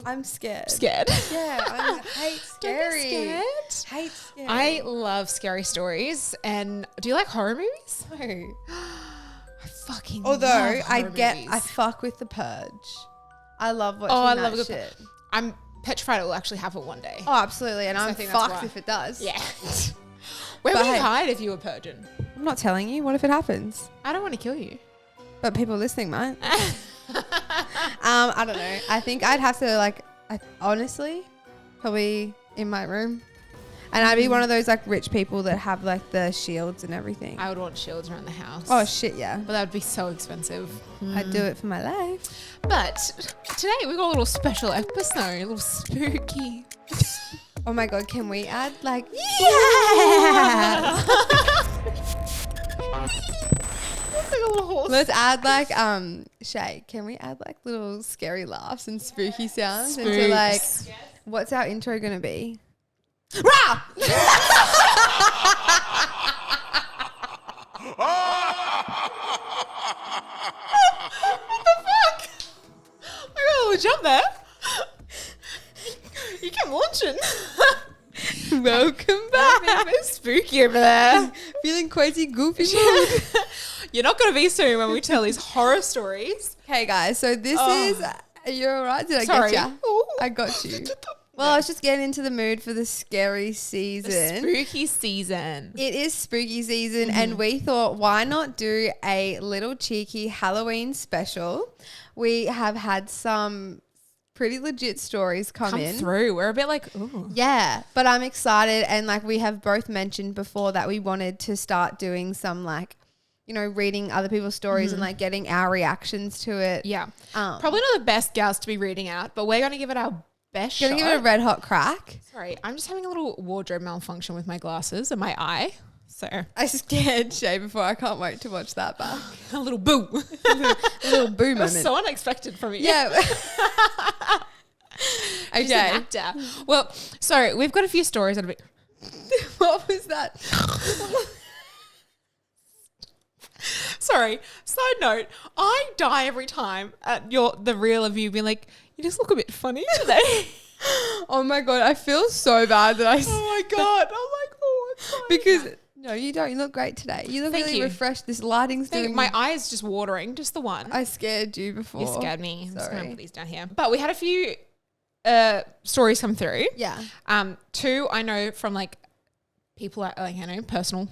I'm scared. Scared. Yeah, I hate scary. Don't be scared. Hate scary. I love scary stories. And do you like horror movies? No. I fucking Although love I horror get, movies. I fuck with The Purge. I love watching I that love a good shit. I'm petrified it will actually happen one day. Oh, absolutely. And I'm I think that's fucked why. if it does. Yeah. Where But would you hey. hide if you were purging? I'm not telling you. What if it happens? I don't want to kill you. But people listening might. I don't know. I think I'd have to honestly, probably in my room. And I'd be one of those like rich people that have like the shields and everything. I would want shields around the house. Oh shit, yeah. But that would be so expensive. I'd do it for my life. But today we've got a little special episode, a little spooky. Oh my god, can we add like Let's add like Shay, can we add like little scary laughs and spooky sounds into like what's our intro gonna be? Rah! Oh, jump there. You kept launching. Welcome back. A bit spooky over there. Feeling crazy goofy. You're not going to be soon when we tell these horror stories. Hey guys, so this is you're alright? Did I Sorry. get you? I got you. Well, I was just getting into the mood for the scary season. Spooky season. It is spooky season, and we thought, why not do a little cheeky Halloween special? We have had some pretty legit stories come in through. We're a bit like, ooh. Yeah, but I'm excited, and like we have both mentioned before that we wanted to start doing some like, you know, reading other people's stories and like getting our reactions to it. Yeah. Probably not the best gals to be reading out, but we're going to give it our best shot. Gonna give it a red hot crack. Sorry, I'm just having a little wardrobe malfunction with my glasses and my eye. So I scared Shay before. I can't wait to watch that back. a little boo. A little boo moment. So unexpected from you. Yeah. She's an actor. Well, so we've got a few stories that have been. What was that? Sorry. Side note, I die every time at the reel of you being like, you just look a bit funny today. Oh my god, I feel so bad that I. Oh my god. I'm like, oh, it's fine. Because no, you don't. You look great today. You look Thank really you. refreshed. This lighting's doing. My eye is just watering, just the one. I scared you before. You scared me. I'm just Sorry. gonna put these down here. But we had a few stories come through. Yeah. Two I know from like people like I know personal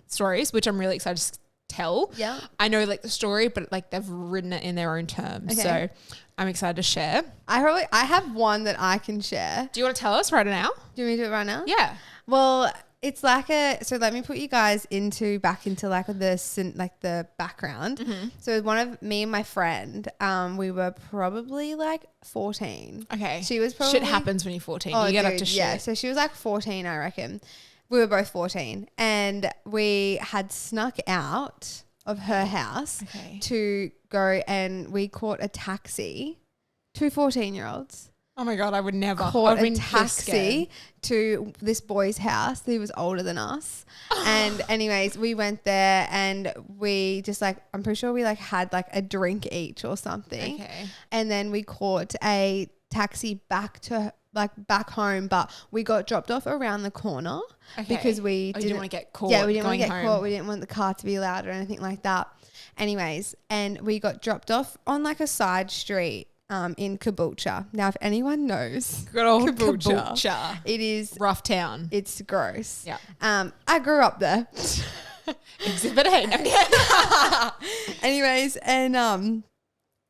stories, which I'm really excited to tell. Yeah. I know like the story, but like they've written it in their own terms. Okay. So I'm excited to share. I have one that I can share. Do you want to tell us right now? Do you want me to do it right now? Yeah. Well, it's like so let me put you guys back into like the background. So one of me and my friend, we were probably like 14. Okay. She was probably Shit happens when you're 14. You get up to shit. Yeah, so she was like 14, I reckon. We were both 14, and we had snuck out of her house to go, and we caught a taxi. 2 14-year-olds. Oh my God, I would never. Caught a taxi to this boy's house. He was older than us. And anyways, we went there and we just like, I'm pretty sure we like had like a drink each or something. Okay. And then we caught a taxi back home, but we got dropped off around the corner because we didn't want to get caught. Yeah, we didn't want to get home. caught. We didn't want the car to be loud or anything like that. Anyways, and we got dropped off on like a side street in Caboolture. Now, if anyone knows Good old Caboolture, it is rough town. It's gross. Yeah. I grew up there. Exhibit A. Anyways, and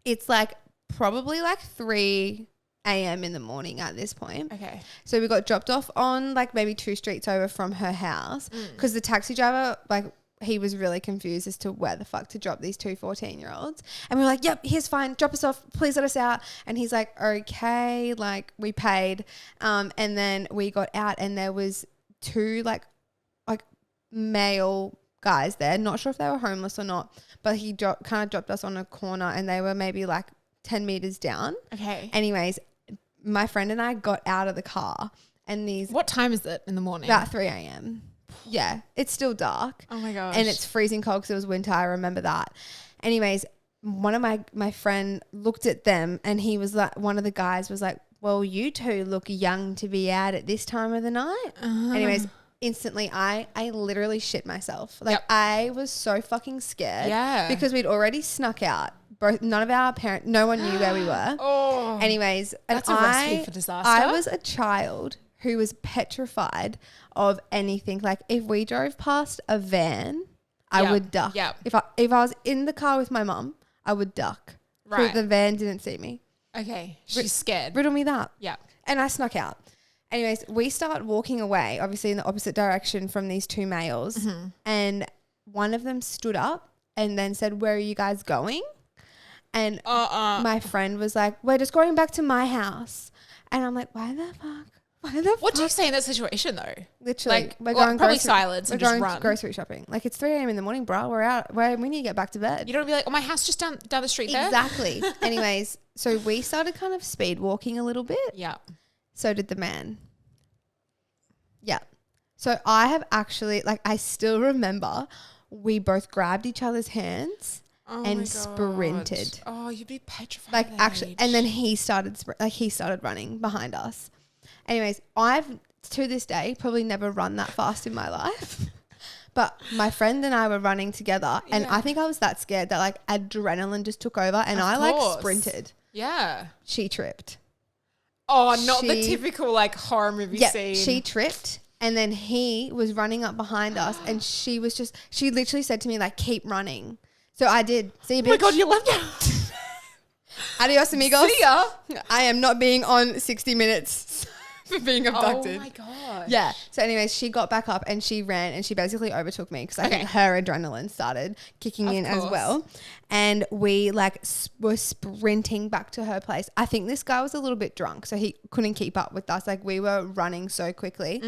it's like probably like 3 a.m. in the morning at this point. Okay. So we got dropped off on like maybe 2 streets over from her house because the taxi driver, like, he was really confused as to where the fuck to drop these 2 14-year-olds. And we were like, yep, here's fine. Drop us off. Please let us out. And he's like, okay. Like, we paid. And then we got out and there was 2 like male guys there. Not sure if they were homeless or not, but he kind of dropped us on a corner and they were maybe like 10 meters down. Okay. Anyways, my friend and I got out of the car and these... What time is it in the morning? About 3 a.m. Yeah, it's still dark. Oh my gosh. And it's freezing cold because it was winter. I remember that. Anyways, one of my friend looked at them and he was like, one of the guys was like, well, you two look young to be out at this time of the night. Anyways, instantly I literally shit myself. Like I was so fucking scared. Yeah. Because we'd already snuck out. None of our parents, no one knew where we were. Anyways, and that's a recipe for disaster. I was a child who was petrified of anything. Like if we drove past a van, I would duck. Yeah. If I was in the car with my mum, I would duck. Right. So the van didn't see me. Okay. She's scared. Riddle me that. Yeah. And I snuck out. Anyways, we start walking away, obviously in the opposite direction from these two males. And one of them stood up and then said, "Where are you guys going?" And my friend was like, "We're just going back to my house." And I'm like, why the fuck? What do you say in that situation though? Literally, Like, we're well, going probably grocery, silence we're and just going run. grocery shopping. Like it's 3 a.m. in the morning, bro. We're out. We need to get back to bed. You don't be like, "Oh, my house just down the street there." Exactly. Anyways, so we started kind of speed walking a little bit. Yeah. So did the man. Yeah. So I have actually, like, I still remember we both grabbed each other's hands and sprinted. Oh, you'd be petrified. Like at that actually, age. and then he started running behind us. Anyways, I've to this day probably never run that fast in my life. But my friend and I were running together, and I think I was that scared that like adrenaline just took over, and I like sprinted. Yeah. She tripped. Oh, not the typical like horror movie scene. She tripped, and then he was running up behind us, and she literally said to me like, "Keep running." So I did. See, bitch. Oh my God, you left out. Adios, amigos. See ya. I am not being on 60 Minutes for being abducted. Oh my God. Yeah. So anyways, she got back up and she ran and she basically overtook me because I think her adrenaline started kicking in as well. And we like were sprinting back to her place. I think this guy was a little bit drunk, so he couldn't keep up with us. Like we were running so quickly.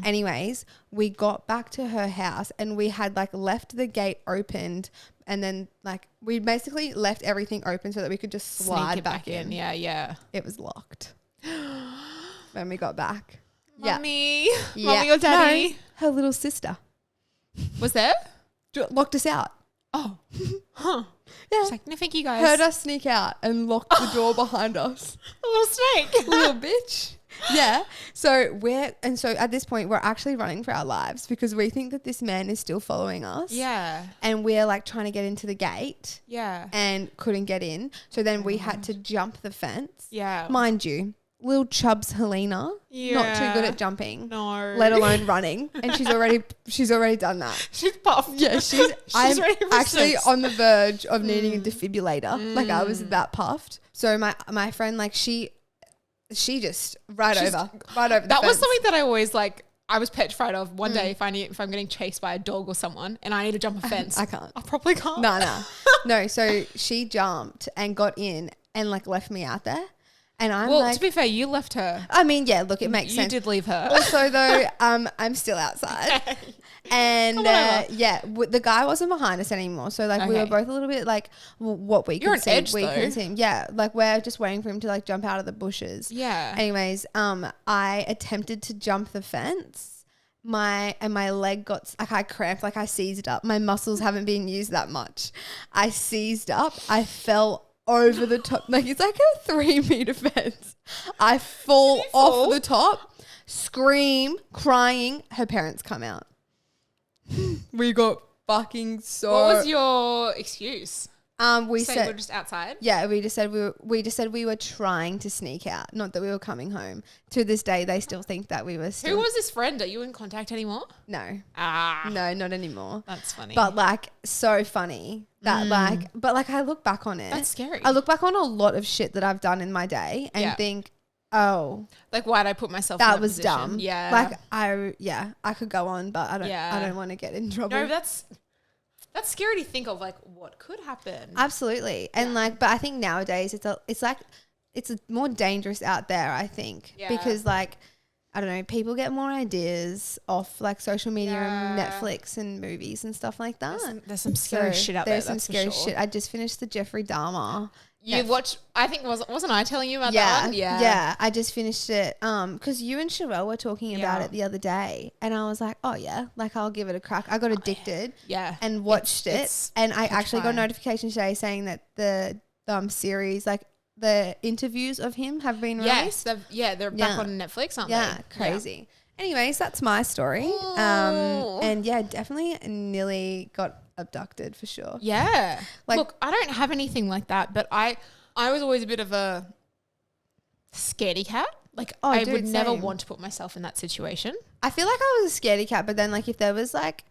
Anyways, we got back to her house and we had like left the gate opened, and then like we basically left everything open so that we could just slide Sneak it back in. Yeah, yeah. It was locked when we got back. Mummy. Yeah. Mummy or daddy? No, her little sister Was there? locked us out. Oh. Huh. Yeah. She's like, "No, thank you guys." Heard us sneak out and locked the door behind us. A little snake. Little bitch. Yeah. So at this point we're actually running for our lives because we think that this man is still following us. Yeah. And we're like trying to get into the gate. Yeah. And couldn't get in. So then we had to jump the fence. Yeah. Mind you, little Chubbs Helina, not too Yeah. good at jumping. No. Let alone running. And she's already done that. She's puffed. Yeah, I'm ready for actually sex. on the verge of needing a defibrillator. Like I was that puffed. So my friend, like she just right over the That was fence. something that I always like. I was petrified of one day if I'm getting chased by a dog or someone and I need to jump a fence. I can't. I probably can't. No. So she jumped and got in and like left me out there. And I'm Well, like, to be fair, you left her. I mean, yeah, look, it makes You sense. did leave her. Also, though, I'm still outside, and the guy wasn't behind us anymore. So like we were both a little bit like what we You're could on see, edge, we though. couldn't see him. Yeah, like we're just waiting for him to like jump out of the bushes. Yeah. Anyways, I attempted to jump the fence. My leg got like I cramped, like I seized up. My muscles haven't been used that much. I seized up. I fell over the top. Like it's like a 3-meter fence. I fall off the top, scream, crying. Her parents come out. We got fucking so. What was your excuse? We Say said we're just outside. yeah. We just said we were trying to sneak out, not that we were coming home. To this day, they still think that we were. Still, Who was this friend? Are you in contact anymore? No, Ah, no, not anymore. that's funny. But like so funny that but I look back on it. That's scary. I look back on a lot of shit that I've done in my day and think, oh, like, why'd I put myself? that in was position? dumb. Yeah. Like I could go on, but I don't want to get in trouble. No, that's scary to think of. Like, what could happen? Absolutely. And but I think nowadays it's more dangerous out there, I think. Yeah. Because like, I don't know, people get more ideas off like social media and Netflix and movies and stuff like that. There's some scary shit out there. There's some scary shit. I just finished the Jeffrey Dahmer. You watched, I think, wasn't I telling you about Yeah, that one? Yeah. yeah. I just finished it because you and Sherelle were talking about Yeah. it the other day, and I was like, oh yeah, like I'll give it a crack. I got addicted, Yeah. and watched it, it's and I actually got a petrifying. notification today saying that the series, like the interviews of him have been released. Yes, they're back on Netflix, aren't they? Yeah, crazy. Anyways, that's my story. And yeah, definitely nearly got abducted for sure. Yeah. Like, look, I don't have anything like that, but I was always a bit of a scaredy cat. Like, I would never want to put myself in that situation. I feel like I was a scaredy cat, but then like if there was like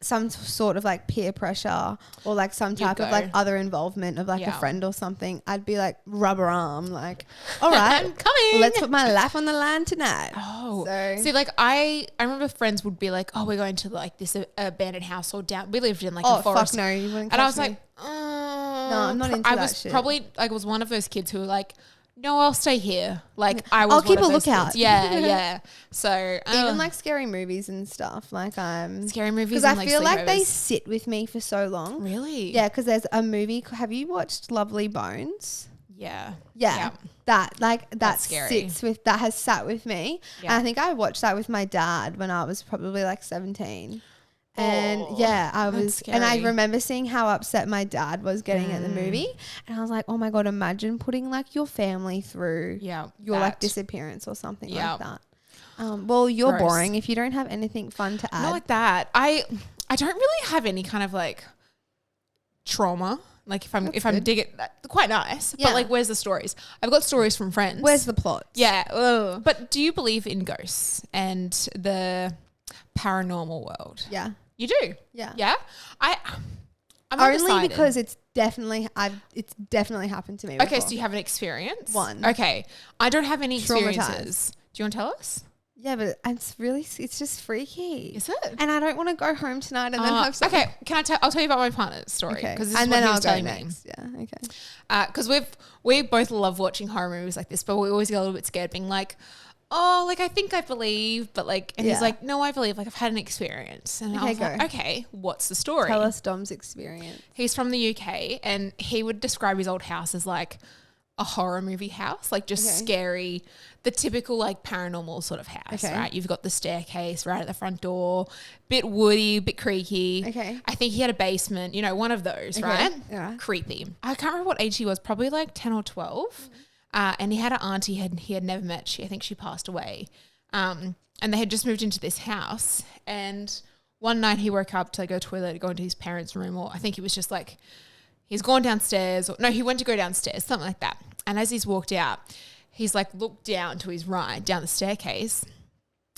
some sort of like peer pressure or like some type of like other involvement of like a friend or something, I'd be like rubber arm, like, all right, I'm coming. Let's put my life on the line tonight. Oh, so. See, like I remember friends would be like, oh, we're going to like this abandoned house or down. We lived in like a forest. Fuck no, you wouldn't. And I was me. like, no, I'm not into that shit. I was probably like was one of those kids who were like, no, I'll stay here. Like I'll keep a lookout. Kids. Yeah. So even like scary movies and stuff. Like scary movies because I feel like they sit with me for so long. Really? Yeah, because there's a movie. Have you watched Lovely Bones? Yeah. That scary. That has sat with me. Yeah. And I think I watched that with my dad when I was probably like 17. And yeah, I was, and I remember seeing how upset my dad was getting at the movie, and I was like, oh my God, imagine putting like your family through your like disappearance or something like that. Well, you're boring if you don't have anything fun to add. Not like that. I don't really have any kind of like trauma. Like if I'm digging, quite nice. Yeah. But like, where's the stories? I've got stories from friends. Where's the plot? Yeah. Ugh. But do you believe in ghosts and the paranormal world? Yeah. You do? Yeah. Yeah? I'm only undecided. because it's definitely happened to me before. Okay, so you have an experience? One. Okay. I don't have any experiences. Do you want to tell us? Yeah, but it's just freaky. Is it? And I don't want to go home tonight and then have something. Okay, I'll tell you about my partner's story. Okay. Because this is what he was telling me. Yeah, okay. Because we both love watching horror movies like this, but we always get a little bit scared being like, oh, like I think I believe, but like, and he's like, no, I believe, like I've had an experience. And I was like, okay, what's the story? Tell us Dom's experience. He's from the UK and he would describe his old house as like a horror movie house, like just scary, the typical like paranormal sort of house, right? You've got the staircase right at the front door, bit woody, bit creaky. Okay. I think he had a basement, one of those, right? Yeah. Creepy. I can't remember what age he was, probably like 10 or 12. And he had an auntie he had never met. I think she passed away. And they had just moved into this house. And one night he woke up to go to the toilet, go into his parents' room, or I think he was just like, he's gone downstairs. Or no, he went to go downstairs, something like that. And as he's walked out, he's like looked down to his right, down the staircase.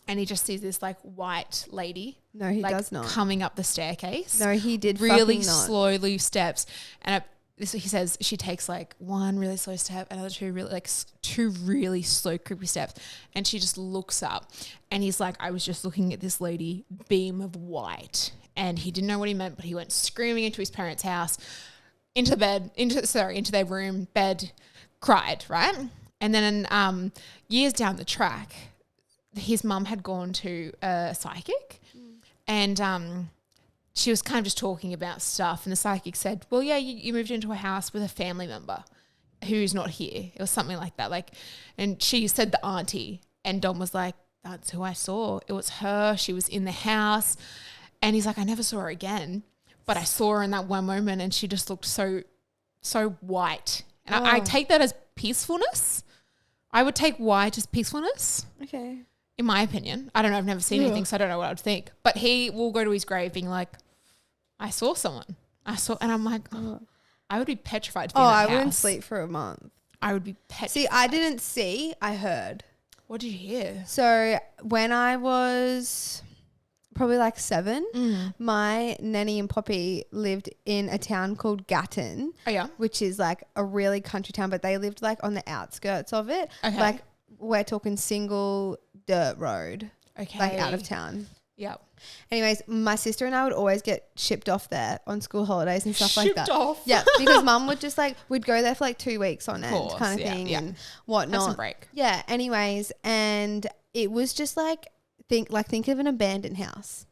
And he just sees this like white lady. No, he does not. Coming up the staircase. No, he did really fucking not. slowly steps. And he says she takes like one really slow step, another two really slow creepy steps, and she just looks up, and he's like, I was just looking at this lady beam of white, and he didn't know what he meant, but he went screaming into his parents' house, into their room, bed, cried, right? And then years down the track, his mum had gone to a psychic, and she was kind of just talking about stuff, and the psychic said, well, yeah, you moved into a house with a family member who's not here. It was something like that. And she said the auntie, and Dom was like, that's who I saw. It was her. She was in the house. And he's like, I never saw her again, but I saw her in that one moment, and she just looked so white. And I take that as peacefulness. I would take white as peacefulness. Okay. In my opinion. I don't know. I've never seen anything, so I don't know what I would think. But he will go to his grave being like, I saw someone. And I'm like, I would be petrified to be in that house. I wouldn't sleep for a month. I would be petrified. See, I didn't see, I heard. What did you hear? So when I was probably like 7, my nanny and poppy lived in a town called Gatton. Oh, yeah? Which is like a really country town, but they lived like on the outskirts of it. Okay. Like we're talking single dirt road. Okay. Like out of town. Yep. Anyways, my sister and I would always get shipped off there on school holidays and stuff like that. Shipped off? Yeah, because mum would just like, we'd go there for like 2 weeks on end kind of thing and whatnot. Have some break. Yeah, anyways, and it was just like, think of an abandoned house.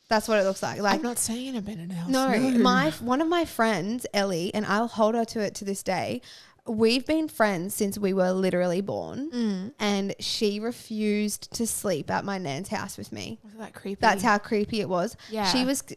That's what it looks like. Like I'm not saying an abandoned house. No, one of my friends, Ellie, and I'll hold her to it to this day, we've been friends since we were literally born, and she refused to sleep at my nan's house with me. Was that creepy? That's how creepy it was. Yeah.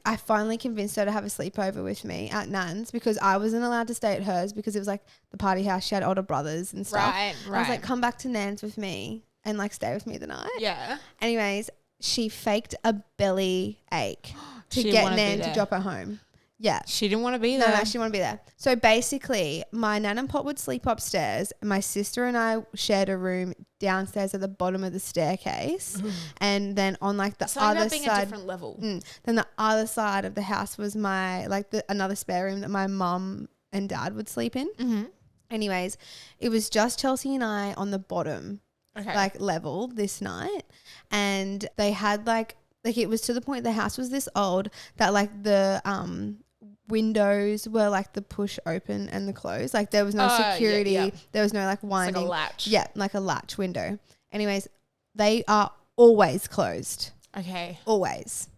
I finally convinced her to have a sleepover with me at nan's because I wasn't allowed to stay at hers because it was like the party house. She had older brothers and stuff. Right. I was like, come back to nan's with me and like stay with me the night. Yeah. Anyways, she faked a belly ache to get Nan to drop her home. Yeah. She didn't want to be there. No, she didn't want to be there. So basically, my nan and pop would sleep upstairs. My sister and I shared a room downstairs at the bottom of the staircase. And then on like the other being side. a different level. Then the other side of the house was my, like another spare room that my mum and dad would sleep in. Mm-hmm. Anyways, it was just Chelsea and I on the bottom, like level this night. And they had like it was to the point the house was this old that like the windows were like the push open and the close. Like there was no security. Yeah. There was no like winding. It's like a latch. Yeah, like a latch window. Anyways, they are always closed. Okay. Always.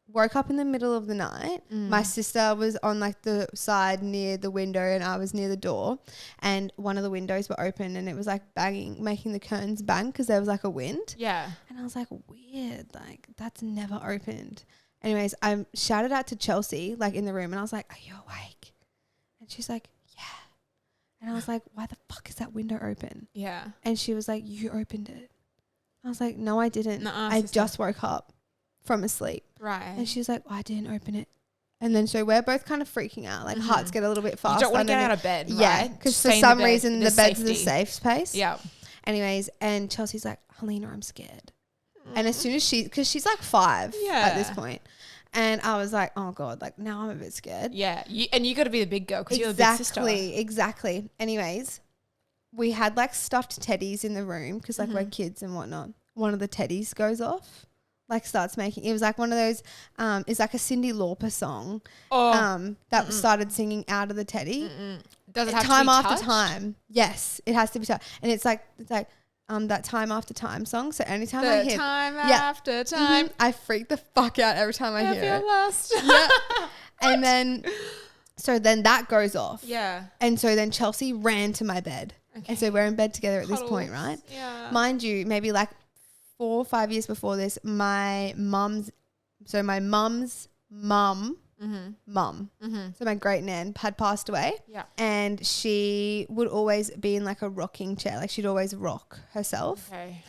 Woke up in the middle of the night. My sister was on like the side near the window and I was near the door, and one of the windows were open and it was like banging, making the curtains bang because there was like a wind. Yeah. And I was like, weird, like that's never opened. Anyways, I shouted out to Chelsea like in the room and I was like, are you awake? And she's like, yeah. And I was like, why the fuck is that window open? Yeah. And she was like, you opened it. I was like, no, I didn't. Nuh-uh, I sister. just woke up from asleep. Right. And she was like, I didn't open it. And then so we're both kind of freaking out. Like hearts get a little bit fast. You don't want to get out of bed, right? Yeah, because for Stay in the some bed, reason the there's bed's safety. a safe space. Yeah. Anyways, and Chelsea's like, Helina, I'm scared. And as soon as because she's like 5 at this point. And I was like, oh God, like now I'm a bit scared. Yeah. You got to be the big girl because you're the big sister. Exactly. Anyways, we had like stuffed teddies in the room because like we're kids and whatnot. One of the teddies goes off. Like starts making, it was like one of those, it's like a Cyndi Lauper song that started singing out of the teddy. Does it have time to be after touched? time? Yes, it has to be touched. And it's like that time after time song. So anytime I hear time after time, I freak the fuck out every time I hear it. Lost. Yeah. And then that goes off. Yeah. And so then Chelsea ran to my bed. Okay. And so we're in bed together at this Cuddles. point, right? Yeah. Mind you, maybe like 4 or 5 years before this, my mum's mum, so my great nan had passed away. Yeah. And she would always be in like a rocking chair. Like she'd always rock herself. Okay.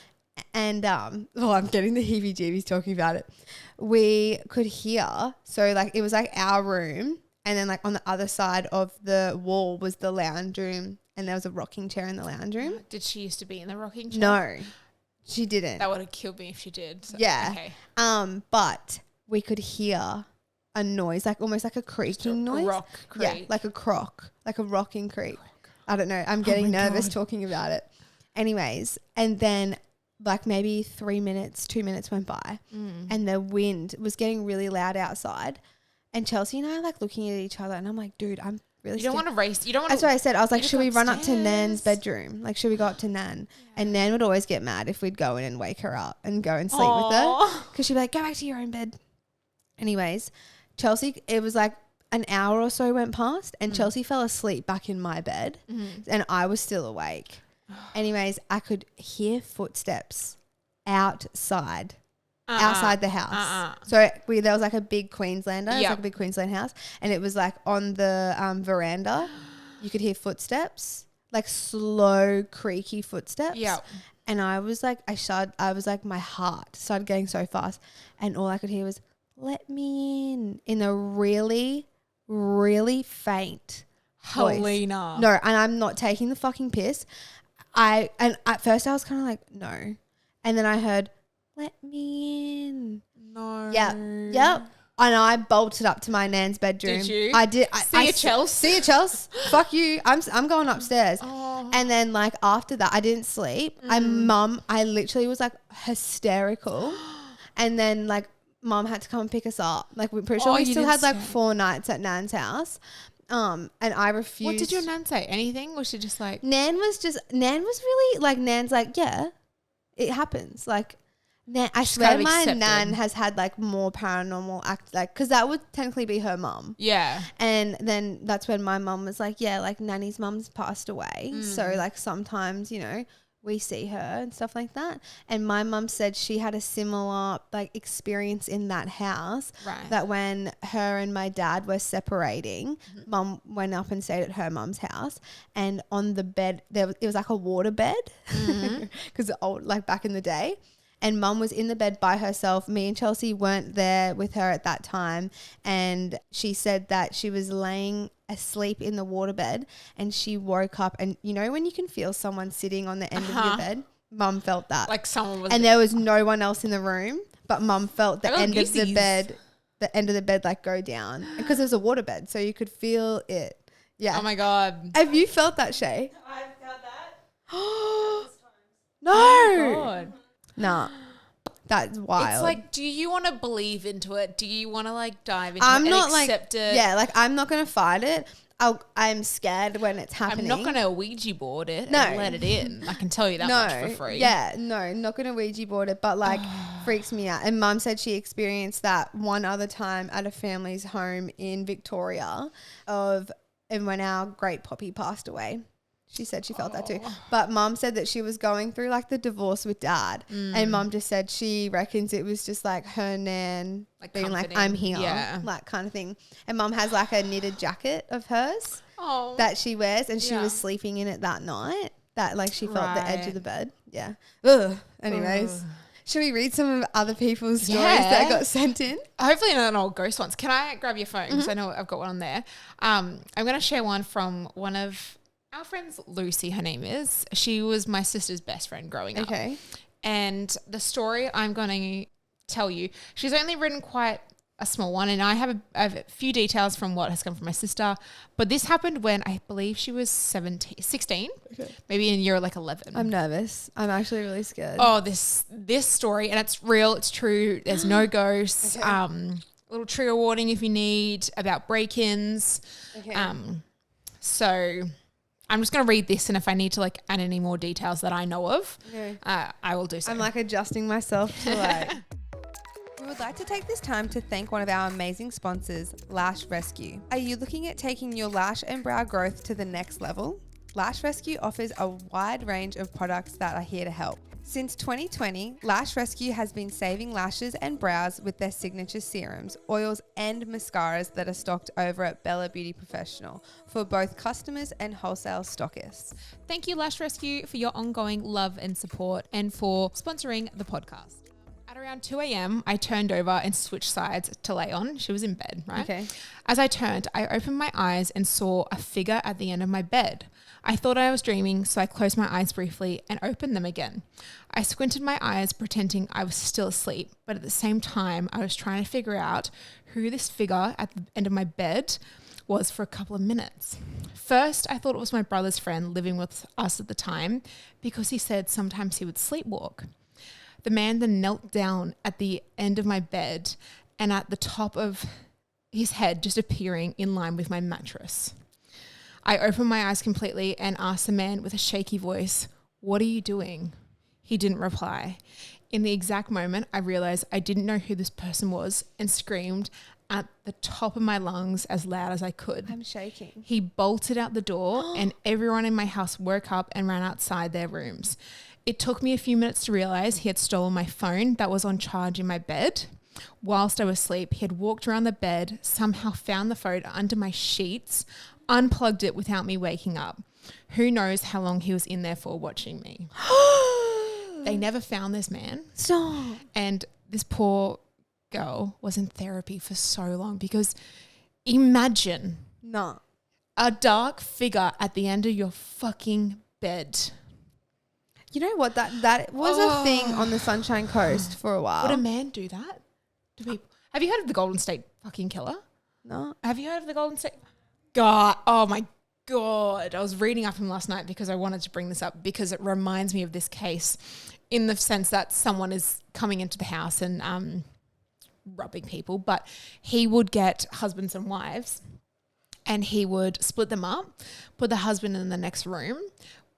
And I'm getting the heebie-jeebies talking about it. We could hear, so like it was like our room, and then like on the other side of the wall was the lounge room, and there was a rocking chair in the lounge room. Did she used to be in the rocking chair? No, she didn't. That would have killed me if she did. So, Yeah. Okay. But we could hear a noise, like almost like a creaking noise. Rock creak. Yeah, like a crock, like a rocking creak. I don't know. I'm getting nervous talking about it. Anyways, and then like maybe 2 minutes went by, and the wind was getting really loud outside, and Chelsea and I are like looking at each other, and I'm like, dude, I'm really. You don't want to race. You don't want to. That's what I said. I was like, You should we run up to upstairs. Nan's bedroom? Like, should we go up to Nan? And Nan would always get mad if we'd go in and wake her up and go and sleep with her, because she'd be like, go back to your own bed. Anyways, Chelsea, it was like an hour or so went past, and Chelsea fell asleep back in my bed, and I was still awake. Anyways, I could hear footsteps outside the house. So there was like a big Queenslander, it was like a big Queensland house, and it was like on the veranda. You could hear footsteps, like slow, creaky footsteps. Yeah. And I was like, my heart started getting so fast, and all I could hear was, let me in a really, really faint voice. Helina. No, and I'm not taking the fucking piss. And at first I was kind of like, no. And then I heard, let me in. No. Yep. And I bolted up to my nan's bedroom. Did you? I did. See you, Chels. See you, Chels. Fuck you. I'm going upstairs. Oh. And then like after that, I didn't sleep. I literally was like hysterical. And then like mum had to come and pick us up. Like we're pretty sure we still had like 4 nights at Nan's house. And I refused. What did your nan say? Anything? Was she just like? Nan was really like, Nan's like, yeah, it happens. Like, I She's swear kind of my accepted. nan has had like more paranormal act, like, because that would technically be her mum. Yeah. And then that's when my mum was like, yeah, like Nanny's mum's passed away. So like sometimes, you know, we see her and stuff like that. And my mum said she had a similar like experience in that house. Right. That when her and my dad were separating, mum went up and stayed at her mum's house, and on the bed it was like a water bed because old, like back in the day. And mum was in the bed by herself. Me and Chelsea weren't there with her at that time. And she said that she was laying asleep in the waterbed and she woke up. And you know when you can feel someone sitting on the end of your bed? Mum felt that. Like someone was. And there was no one else in the room, but mum felt the I got end of the goosies. bed, like go down. Because it was a waterbed, so you could feel it. Yeah. Oh my God. Have you felt that, Shay? I've felt that. No. Oh God. Nah. That's wild. It's like, do you want to believe into it? Do you want to like dive into I'm it not and like, accept it? yeah, like I'm not going to fight it. I'm scared when it's happening. I'm not going to Ouija board it No. and let it in. I can tell you that much for free. Yeah, no, not going to Ouija board it, but like freaks me out. And mum said she experienced that one other time at a family's home in Victoria and when our great Poppy passed away. She said she felt that too. But mum said that she was going through like the divorce with dad. And mum just said she reckons it was just like her nan Like being comforting. like, I'm here, Yeah. like kind of thing. And mum has like a knitted jacket of hers Oh. that she wears, and she Yeah. was sleeping in it that night. That like she felt the edge Right. of the bed. Yeah. Ugh. Anyways. Should we read some of other people's stories that Yeah. got sent in? Hopefully not an old ghost ones. Can I grab your phone? Mm-hmm. Because I know I've got one on there. I'm going to share one from one of our friends, Lucy, her name is. She was my sister's best friend growing up. Okay. And the story I'm going to tell you, she's only written quite a small one, and I have a few details from what has come from my sister. But this happened when I believe she was 16, maybe in year like 11. I'm nervous. I'm actually really scared. Oh, this story, and it's real, it's true. There's no ghosts. Okay. Little trigger warning if you need about break-ins. Okay. So I'm just going to read this, and if I need to like add any more details that I know of, Okay. I will do so. I'm like adjusting myself to like. We would like to take this time to thank one of our amazing sponsors, Lash Rescue. Are you looking at taking your lash and brow growth to the next level? Lash Rescue offers a wide range of products that are here to help. Since 2020, Lash Rescue has been saving lashes and brows with their signature serums, oils, and mascaras that are stocked over at Bella Beauty Professional for both customers and wholesale stockists. Thank you, Lash Rescue, for your ongoing love and support, and for sponsoring the podcast. At around 2 a.m., I turned over and switched sides to lay on. She was in bed, right? Okay. As I turned, I opened my eyes and saw a figure at the end of my bed. I thought I was dreaming, so I closed my eyes briefly and opened them again. I squinted my eyes, pretending I was still asleep, but at the same time, I was trying to figure out who this figure at the end of my bed was for a couple of minutes. First, I thought it was my brother's friend living with us at the time, because he said sometimes he would sleepwalk. The man then knelt down at the end of my bed and at the top of his head, just appearing in line with my mattress. I opened my eyes completely and asked the man with a shaky voice, "What are you doing?" He didn't reply. In the exact moment, I realized I didn't know who this person was and screamed at the top of my lungs as loud as I could. I'm shaking. He bolted out the door and everyone in my house woke up and ran outside their rooms. It took me a few minutes to realize he had stolen my phone that was on charge in my bed. Whilst I was asleep, he had walked around the bed, somehow found the phone under my sheets, unplugged it without me waking up. Who knows how long he was in there for watching me. They never found this man. Stop. And this poor girl was in therapy for so long, because imagine No. a dark figure at the end of your fucking bed. You know what? That was a thing on the Sunshine Coast for a while. Would a man do that? Do people? Have you heard of the Golden State fucking killer? No. Have you heard of the Golden State? God, oh my God. I was reading up him last night because I wanted to bring this up because it reminds me of this case in the sense that someone is coming into the house and robbing people, but he would get husbands and wives and he would split them up, put the husband in the next room,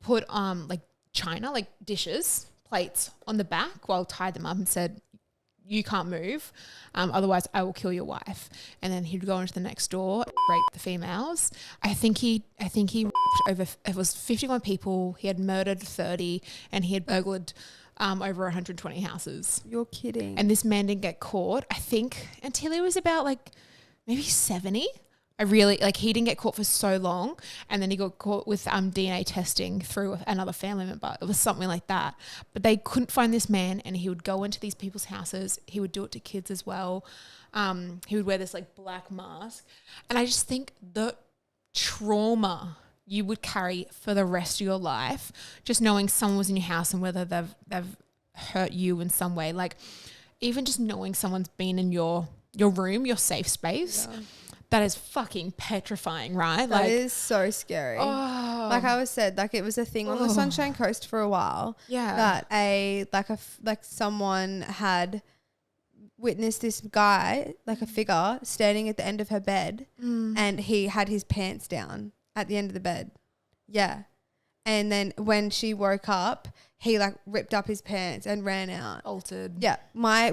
put like china, like dishes, plates on the back while tied them up and said, you can't move, otherwise I will kill your wife. And then he'd go into the next door, rape the females. I think he raped over, it was 51 people. He had murdered 30 and he had burglared over 120 houses. You're kidding. And this man didn't get caught, I think, until he was about like maybe 70. He didn't get caught for so long, and then he got caught with DNA testing through another family member. It was something like that. But they couldn't find this man, and he would go into these people's houses. He would do it to kids as well. He would wear this like black mask. And I just think the trauma you would carry for the rest of your life, just knowing someone was in your house and whether they've hurt you in some way. Like even just knowing someone's been in your room, your safe space. Yeah. That is fucking petrifying, right? That is so scary. Oh. Like I was said, like it was a thing on the Sunshine Coast for a while. Yeah. That someone had witnessed this guy, like a figure, standing at the end of her bed, and he had his pants down at the end of the bed. Yeah. And then when she woke up, he like ripped up his pants and ran out. Altered. Yeah. My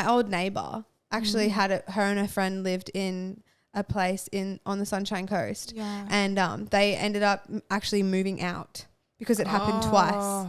old neighbor actually had it. Her and her friend lived in a place on the Sunshine Coast. Yeah. And they ended up actually moving out because it happened twice.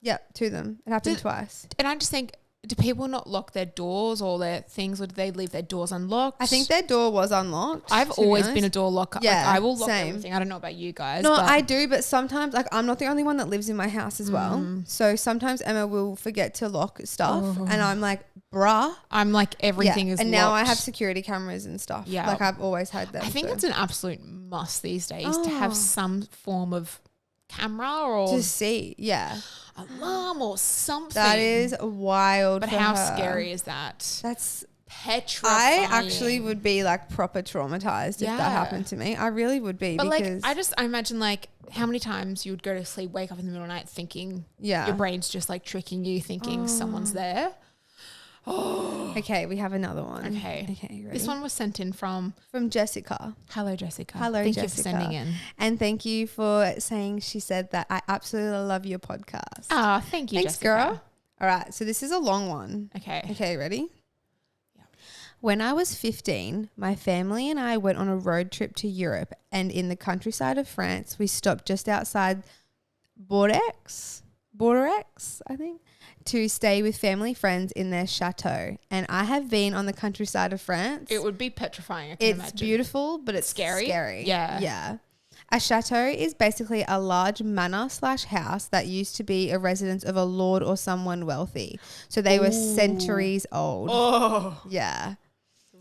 Yep, to them. It happened twice. And I just think, do people not lock their doors or their things, or do they leave their doors unlocked? I think their door was unlocked. I've always been a door locker. Yeah, like, I will lock same. everything. I don't know about you guys. No, I do, but sometimes, like, I'm not the only one that lives in my house as well. So sometimes Emma will forget to lock stuff, and I'm like, bruh. I'm like, everything is and locked. now I have security cameras and stuff. Yeah. Like, I've always had them. I think it's an absolute must these days to have some form of camera or to see. Yeah. Alarm or something. That is wild. But how scary is that? That's petrifying. I actually would be like proper traumatized if that happened to me. I really would be. But because like, I imagine like how many times you would go to sleep, wake up in the middle of the night thinking your brain's just like tricking you, thinking someone's there. Oh. Okay, we have another one. Okay, ready? This one was sent in from Jessica. Hello, Jessica. Hello, thank Jessica. you for sending in. And thank you for saying, she said that I absolutely love your podcast. Oh, thank you, Thanks, Jessica. girl. All right, so this is a long one. Okay, ready? Yeah. When I was 15, my family and I went on a road trip to Europe, and in the countryside of France, we stopped just outside Bordeaux, I think, to stay with family friends in their chateau. And I have been on the countryside of France. It would be petrifying, I can imagine. It's beautiful, but it's scary. Yeah. Yeah. A chateau is basically a large manor/house that used to be a residence of a lord or someone wealthy. So they were centuries old. Oh. Yeah.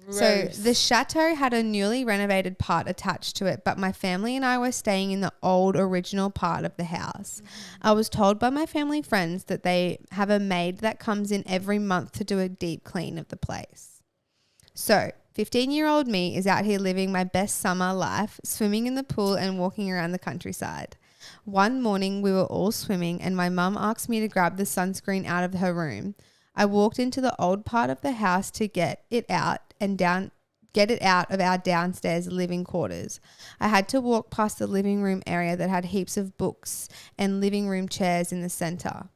Gross. So the chateau had a newly renovated part attached to it, but my family and I were staying in the old original part of the house. I was told by my family friends that they have a maid that comes in every month to do a deep clean of the place. So 15-year-old me is out here living my best summer life, swimming in the pool and walking around the countryside. One morning we were all swimming and my mum asked me to grab the sunscreen out of her room. I walked into the old part of the house to get it out of our downstairs living quarters. I had to walk past the living room area that had heaps of books and living room chairs in the center.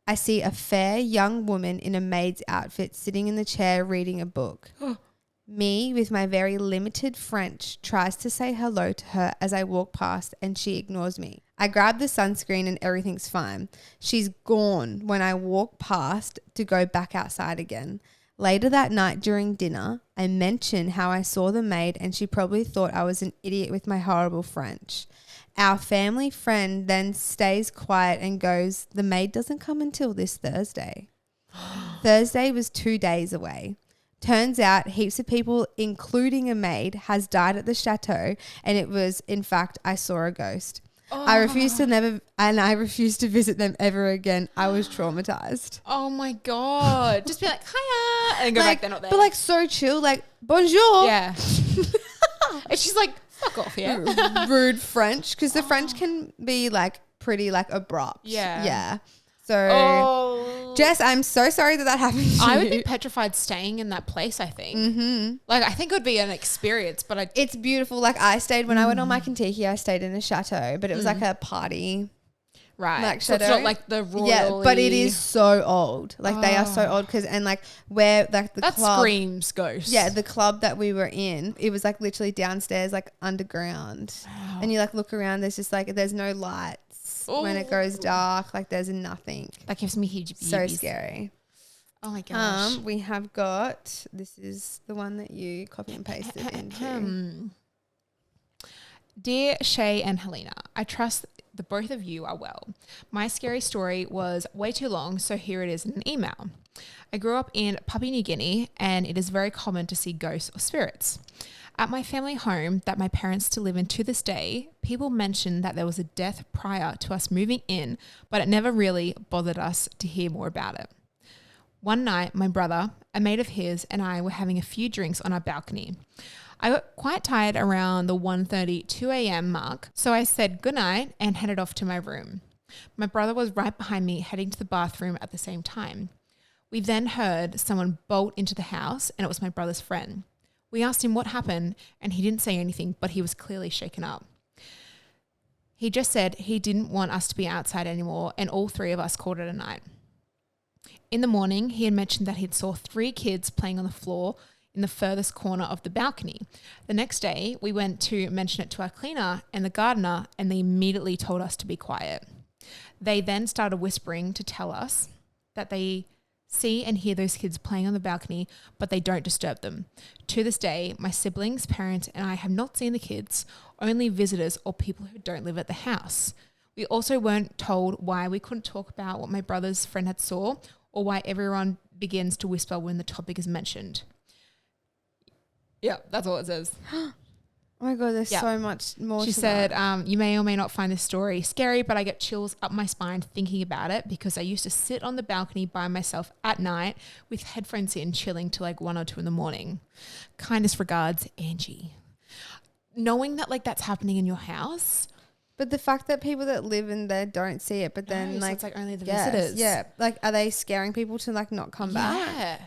I see a fair young woman in a maid's outfit sitting in the chair reading a book. Me, with my very limited French, tries to say hello to her as I walk past and she ignores me. I grab the sunscreen and everything's fine. She's gone when I walk past to go back outside again. Later that night during dinner, I mentioned how I saw the maid and she probably thought I was an idiot with my horrible French. Our family friend then stays quiet and goes, the maid doesn't come until this Thursday. Thursday was 2 days away. Turns out heaps of people, including a maid, has died at the chateau, and it was, in fact, I saw a ghost. I refused to visit them ever again. I was traumatized. Oh my God. Just be like, hiya, and go back, they're not there. But like so chill, like, bonjour. Yeah. And she's like, fuck off, yeah. Rude French, because the French can be like pretty like abrupt. Yeah. Yeah. So, Jess, I'm so sorry that happened to you. I would be petrified staying in that place, I think. Mm-hmm. Like, I think it would be an experience, but it's beautiful. Like, I stayed, when I went on my Kentucky, I stayed in a chateau, but it was like a party Right. Like so it's shadow. not like the royal. Yeah, but it is so old. Like they are so old because and like where like the that club screams ghost. Yeah, the club that we were in, it was like literally downstairs, like underground. Wow. And you like look around, there's just like there's no lights when it goes dark. Like there's nothing. That gives me huge. So scary. Oh my gosh. We have got this is the one that you copy and pasted into. Dear Shay and Helina, I trust the both of you are well. My scary story was way too long, so here it is in an email. I grew up in Papua New Guinea, and it is very common to see ghosts or spirits. At my family home that my parents still live in to this day, people mention that there was a death prior to us moving in, but it never really bothered us to hear more about it. One night, my brother, a mate of his, and I were having a few drinks on our balcony. I got quite tired around the 1:30, 2 a.m. mark, so I said goodnight and headed off to my room. My brother was right behind me, heading to the bathroom at the same time. We then heard someone bolt into the house, and it was my brother's friend. We asked him what happened, and he didn't say anything, but he was clearly shaken up. He just said he didn't want us to be outside anymore, and all three of us called it a night. In the morning, he had mentioned that he'd saw 3 kids playing on the floor in the furthest corner of the balcony. The next day, we went to mention it to our cleaner and the gardener, and they immediately told us to be quiet. They then started whispering to tell us that they see and hear those kids playing on the balcony, but they don't disturb them. To this day, my siblings, parents, and I have not seen the kids, only visitors or people who don't live at the house. We also weren't told why we couldn't talk about what my brother's friend had saw, or why everyone begins to whisper when the topic is mentioned. Yeah, that's all it says. Oh my God, there's so much more. She said, you may or may not find this story scary, but I get chills up my spine thinking about it because I used to sit on the balcony by myself at night with headphones in, chilling till like 1 or 2 in the morning. Kindest regards, Angie. Knowing that like that's happening in your house. But the fact that people that live in there don't see it, but then so it's like only the visitors. Yeah. Like, are they scaring people to like not come back? Yeah.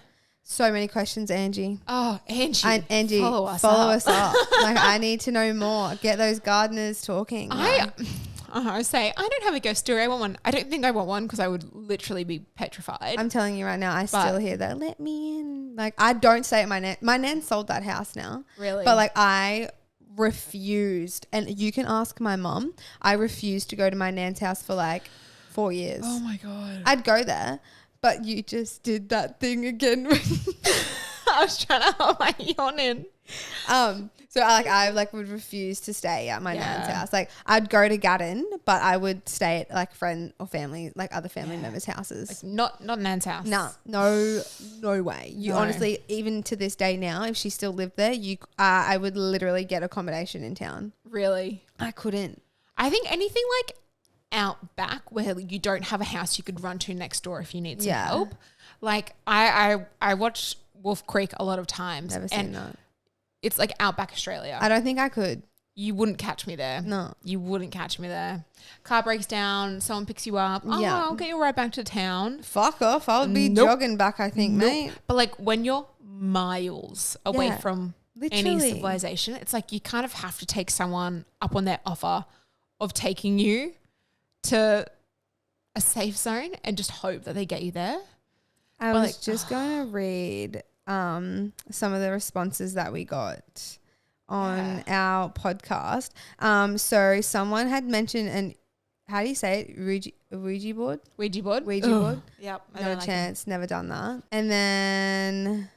So many questions, Angie. Oh, Angie. Angie, follow us up. Like, I need to know more. Get those gardeners talking. I say, I don't have a ghost story. I want one. I don't think I want one because I would literally be petrified. I'm telling you right now, I still hear that. Let me in. Like, I don't stay at my nan. My nan sold that house now. Really? But like, I refused. And you can ask my mom. I refused to go to my nan's house for like 4 years. Oh my God. I'd go there. But you just did that thing again. I was trying to hold my yawn in. So I would refuse to stay at my nan's house. Like I'd go to Gatton, but I would stay at like friend or family, like other family members' houses. Like not Nan's house. No way. You honestly, even to this day now, if she still lived there, I would literally get accommodation in town. Really? I couldn't. I think anything like out back where you don't have a house you could run to next door if you need some help. Like I watch Wolf Creek a lot of times. Never seen that. It's like outback Australia. I don't think I could. You wouldn't catch me there. No. You wouldn't catch me there. Car breaks down, someone picks you up. Oh, I'll get you right back to town. Fuck off. I would be jogging back, I think, mate. But like when you're miles away from literally any civilization, it's like you kind of have to take someone up on their offer of taking you to a safe zone and just hope that they get you there. I was just going to read some of the responses that we got on our podcast. So someone had mentioned how do you say it? Ouija board? Ouija board? Ouija board. Yep. No chance. Never done that. And then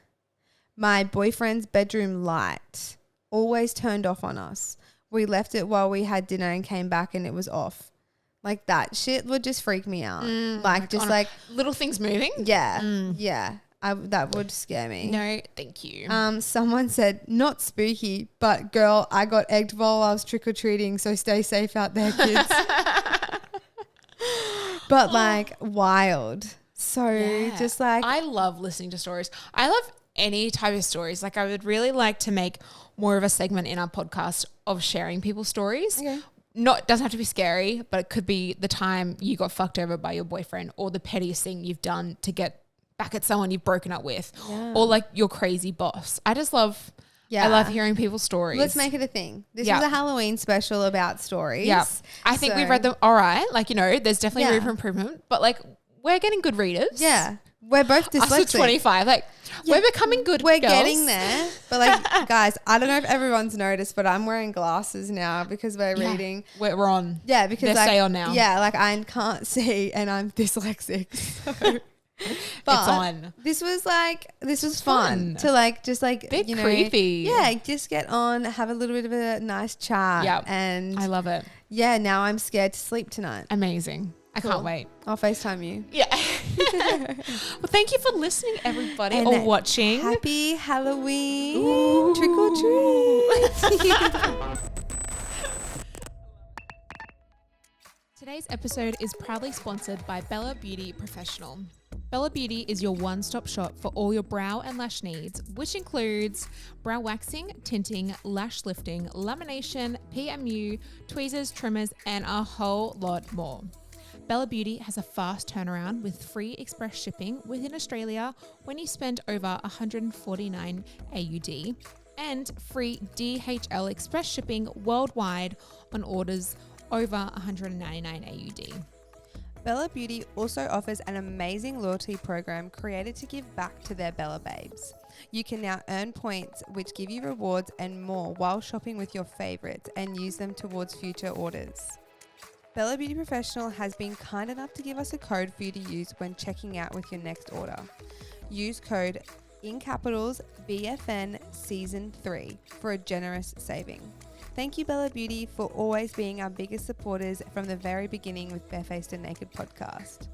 my boyfriend's bedroom light always turned off on us. We left it while we had dinner and came back and it was off. Like that shit would just freak me out. Like just like little things moving. Yeah. Yeah. That would scare me. No, thank you. Someone said, not spooky, but girl, I got egged while I was trick-or-treating, so stay safe out there, kids. But like wild. So just like. I love listening to stories. I love any type of stories. Like I would really like to make more of a segment in our podcast of sharing people's stories. Okay. It doesn't have to be scary, but it could be the time you got fucked over by your boyfriend or the pettiest thing you've done to get back at someone you've broken up with or like your crazy boss. I just love Yeah. I love hearing people's stories. Let's make it a thing. This is a Halloween special about stories. Yeah. I think we've read them all right. Like, you know, there's definitely room for improvement, but like we're getting good readers. Yeah. We're both dyslexic. Us at 25. Like, we're becoming good We're girls. getting there. But like, guys, I don't know if everyone's noticed, but I'm wearing glasses now because we're reading. We're on. Yeah, because they like, stay on now. Yeah, like I can't see and I'm dyslexic. So. But it's on. This was fun to like just like bit creepy. Yeah, just get on, have a little bit of a nice chat. Yeah, and I love it. Yeah, now I'm scared to sleep tonight. Amazing. I can't wait. I'll FaceTime you. Yeah. Well, thank you for listening, everybody, and or watching. Happy Halloween. Ooh. Trick or treat. Today's episode is proudly sponsored by Bella Beauty Professional. Bella Beauty is your one-stop shop for all your brow and lash needs, which includes brow waxing, tinting, lash lifting, lamination, PMU, tweezers, trimmers, and a whole lot more. Bella Beauty has a fast turnaround with free express shipping within Australia when you spend over 149 AUD and free DHL express shipping worldwide on orders over 199 AUD. Bella Beauty also offers an amazing loyalty program created to give back to their Bella babes. You can now earn points which give you rewards and more while shopping with your favorites and use them towards future orders. Bella Beauty Professional has been kind enough to give us a code for you to use when checking out with your next order. Use code in capitals BFN Season 3 for a generous saving. Thank you, Bella Beauty, for always being our biggest supporters from the very beginning with Barefaced and Naked podcast.